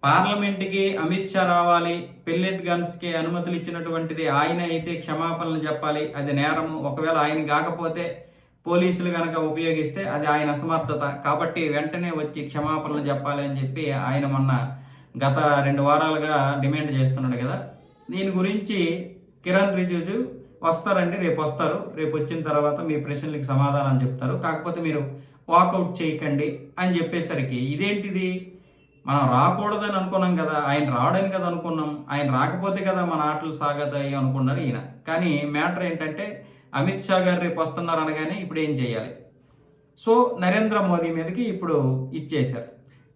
పార్లమెంట్కి అమిత్ షా రావాలి, పెల్లెట్ గన్స్కి అనుమతులు ఇచ్చినటువంటిది ఆయన అయితే క్షమాపణలు చెప్పాలి, అది నేరము. ఒకవేళ ఆయన కాకపోతే పోలీసులు కనుక ఉపయోగిస్తే అది ఆయన అసమర్థత కాబట్టి వెంటనే వచ్చి క్షమాపణలు చెప్పాలి అని చెప్పి ఆయన మొన్న గత 2 వారాలుగా డిమాండ్ చేస్తున్నాడు కదా. దీని గురించి కిరణ్ రిజిజు వస్తారండి, రేపు వస్తారు. రేపు వచ్చిన తర్వాత మీ ప్రశ్నలకు సమాధానం చెప్తారు, కాకపోతే మీరు వాకౌట్ చేయకండి అని చెప్పేసరికి ఇదేంటిది, మనం రాకూడదని అనుకున్నాం కదా, ఆయన రావడని కదా అనుకున్నాం, ఆయన రాకపోతే కదా మన ఆటలు సాగతాయి అనుకున్నాడు ఈయన. కానీ మ్యాటర్ ఏంటంటే అమిత్ షా గారు రేపు వస్తున్నారు అనగానే ఇప్పుడు ఏం చేయాలి? సో నరేంద్ర మోదీ మీదకి ఇప్పుడు ఇచ్చేశారు.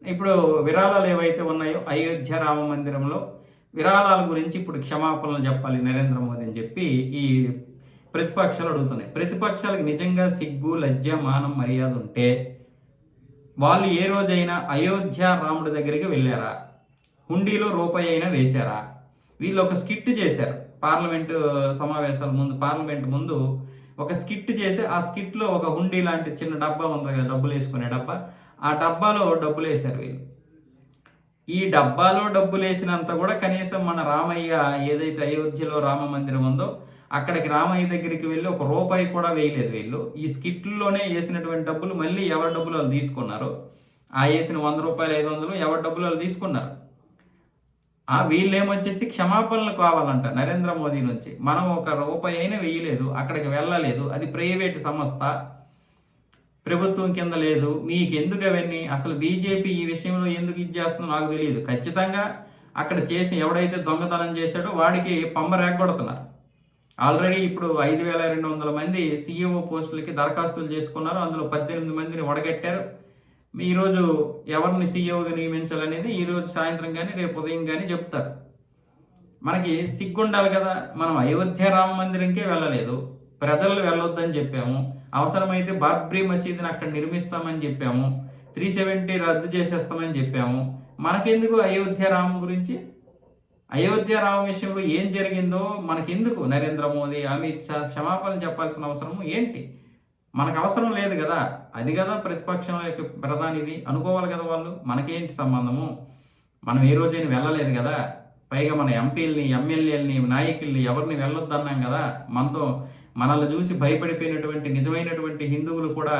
ఇప్పుడు విరాళాలు ఏవైతే ఉన్నాయో అయోధ్య రామ మందిరంలో విరాళాల గురించి ఇప్పుడు క్షమాపణలు చెప్పాలి నరేంద్ర మోదీ అని చెప్పి ఈ ప్రతిపక్షాలు అడుగుతున్నాయి. ప్రతిపక్షాలకు నిజంగా సిగ్గు, లజ్జ, మానం, మర్యాద ఉంటే వాళ్ళు ఏ రోజైనా అయోధ్య రాముడి దగ్గరికి వెళ్ళారా? హుండీలో రూపాయి అయినా వేశారా? వీళ్ళు ఒక స్కిట్ చేశారు పార్లమెంటు సమావేశాల ముందు, పార్లమెంట్ ముందు ఒక స్కిట్ చేసి ఆ స్కిట్లో ఒక హుండీ లాంటి చిన్న డబ్బా ఉంది కదా, డబ్బులు వేసుకునే డబ్బా, ఆ డబ్బాలో డబ్బులు వేశారు వీళ్ళు. ఈ డబ్బాలో డబ్బులు వేసినంత కూడా కనీసం మన రామయ్య ఏదైతే అయోధ్యలో రామ మందిరం ఉందో అక్కడికి రామయ్య దగ్గరికి వెళ్ళి ఒక రూపాయి కూడా వేయలేదు వీళ్ళు. ఈ స్కిట్లోనే వేసినటువంటి డబ్బులు మళ్ళీ ఎవరి డబ్బులు వాళ్ళు తీసుకున్నారు. ఆ వేసిన 100 రూపాయలు 500 ఎవరి డబ్బులు వాళ్ళు తీసుకున్నారు. వీళ్ళేమొచ్చేసి క్షమాపణలు కావాలంట నరేంద్ర మోదీ నుంచి. మనం ఒక రూపాయి అయినా వేయలేదు, అక్కడికి వెళ్ళలేదు, అది ప్రైవేట్ సంస్థ, ప్రభుత్వం కింద లేదు, మీకు ఎందుకు అవన్నీ? అసలు బీజేపీ ఈ విషయంలో ఎందుకు ఇది చేస్తుందో నాకు తెలియదు. ఖచ్చితంగా అక్కడ చేసి ఎవడైతే దొంగతనం చేశాడో వాడికి పంబ రేగొడుతున్నారు. ఆల్రెడీ ఇప్పుడు 5200 మంది సీఈఓ పోస్టులకి దరఖాస్తులు చేసుకున్నారు. అందులో 18 మందిని వడగట్టారు. ఈరోజు ఎవరిని సీఈఓగా నియమించాలనేది ఈరోజు సాయంత్రం కానీ రేపు ఉదయం కానీ చెప్తారు. మనకి సిగ్గుండాలి కదా. మనం అయోధ్య రామ మందిరంకే వెళ్ళలేదు, ప్రజలు వెళ్ళొద్దని చెప్పాము, అవసరమైతే బాబ్రీ మసీదుని అక్కడ నిర్మిస్తామని చెప్పాము, 370 రద్దు చేసేస్తామని చెప్పాము. మనకెందుకు అయోధ్య రామం గురించి? అయోధ్య రామ విషయంలో ఏం జరిగిందో మనకెందుకు? నరేంద్ర మోదీ, అమిత్ షా క్షమాపణ చెప్పాల్సిన అవసరం ఏంటి? మనకు అవసరం లేదు కదా. అది కదా ప్రతిపక్షం యొక్క ప్రధానిది అనుకోవాలి కదా వాళ్ళు. మనకేంటి సంబంధము? మనం ఏ రోజైనా వెళ్ళలేదు కదా. పైగా మన ఎంపీలని, ఎమ్మెల్యేలని, నాయకుల్ని ఎవరిని వెళ్ళొద్దన్నాం కదా. మనల్ని చూసి భయపడిపోయినటువంటి నిజమైనటువంటి హిందువులు కూడా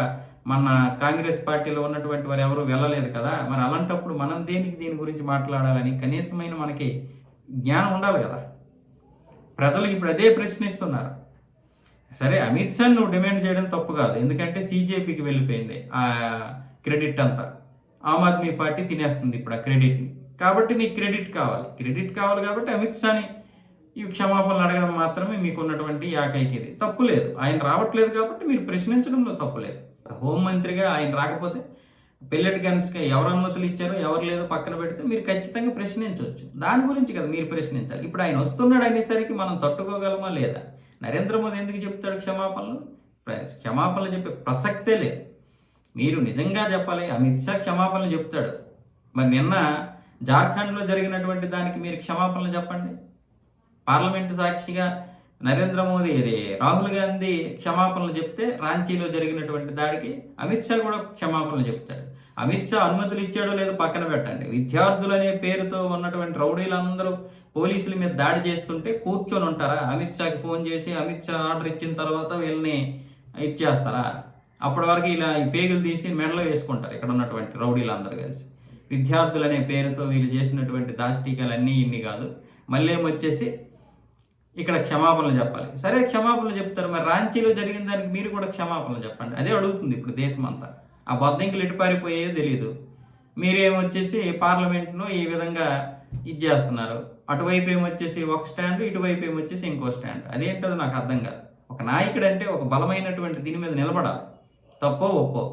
మన కాంగ్రెస్ పార్టీలో ఉన్నటువంటి వారు ఎవరు వెళ్ళలేదు కదా. మరి అలాంటప్పుడు మనం దీని గురించి మాట్లాడాలని కనీసమైన మనకి జ్ఞానం ఉండాలి కదా. ప్రజలు ఇప్పుడు అదే ప్రశ్నిస్తున్నారు. సరే, అమిత్ షా నువ్వు డిమాండ్ చేయడం తప్పు కాదు, ఎందుకంటే సీజేపీకి వెళ్ళిపోయింది ఆ క్రెడిట్ అంతా. ఆమ్ ఆద్మీ పార్టీ తినేస్తుంది ఇప్పుడు ఆ క్రెడిట్ని. కాబట్టి నీకు క్రెడిట్ కావాలి కాబట్టి అమిత్ షాని ఈ క్షమాపణలు అడగడం మాత్రమే మీకు ఉన్నటువంటి ఏకైకది. తప్పు లేదు, ఆయన రావట్లేదు కాబట్టి మీరు ప్రశ్నించడంలో తప్పు లేదు. హోంమంత్రిగా ఆయన రాకపోతే పెల్లెట్ గన్స్కి ఎవరు అనుమతులు ఇచ్చారో ఎవరు లేదో పక్కన పెడితే మీరు ఖచ్చితంగా ప్రశ్నించవచ్చు. దాని గురించి కదా మీరు ప్రశ్నించాలి. ఇప్పుడు ఆయన వస్తున్నాడు అనేసరికి మనం తట్టుకోగలమా లేదా? నరేంద్ర మోదీ ఎందుకు చెప్తాడు క్షమాపణలు? క్షమాపణలు చెప్పే ప్రసక్తే లేదు. మీరు నిజంగా చెప్పాలి, అమిత్ షా క్షమాపణలు చెప్తాడు. మరి నిన్న జార్ఖండ్లో జరిగినటువంటి దానికి మీరు క్షమాపణలు చెప్పండి. పార్లమెంటు సాక్షిగా నరేంద్ర మోదీ, రాహుల్ గాంధీ క్షమాపణలు చెప్తే రాంచీలో జరిగినటువంటి దాడికి అమిత్ షా కూడా క్షమాపణలు చెప్తాడు. అమిత్ షా అనుమతులు ఇచ్చాడో లేదో పక్కన పెట్టండి. విద్యార్థులనే పేరుతో ఉన్నటువంటి రౌడీలందరూ పోలీసుల మీద దాడి చేస్తుంటే కూర్చొని ఉంటారా? అమిత్ షాకి ఫోన్ చేసి అమిత్ షా ఆర్డర్ ఇచ్చిన తర్వాత వీళ్ళని ఇచ్చేస్తారా? అప్పటి వరకు ఇలా ఈ పేగులు తీసి మెడలో వేసుకుంటారు ఇక్కడ ఉన్నటువంటి రౌడీలందరూ కలిసి. విద్యార్థులనే పేరుతో వీళ్ళు చేసినటువంటి దాష్టికాలు అన్నీ ఇన్ని కాదు. మళ్ళీ ఏమొచ్చేసి ఇక్కడ క్షమాపణలు చెప్పాలి. సరే, క్షమాపణలు చెప్తారు, మరి రాంచీలో జరిగిన దానికి మీరు కూడా క్షమాపణలు చెప్పండి. అదే అడుగుతుంది ఇప్పుడు దేశం అంతా. ఆ బొద్దంకిలు ఎటుపారిపోయేదో తెలియదు. మీరేమొచ్చేసి పార్లమెంట్లో ఈ విధంగా ఇది చేస్తున్నారు. అటువైపు ఏమొచ్చేసి ఒక స్టాండ్, ఇటువైపు ఏమొచ్చేసి ఇంకో స్టాండ్. అదేంటో నాకు అర్థం కాదు. ఒక నాయకుడు అంటే ఒక బలమైనటువంటి దీని మీద నిలబడాలి, తప్పో ఒప్పో.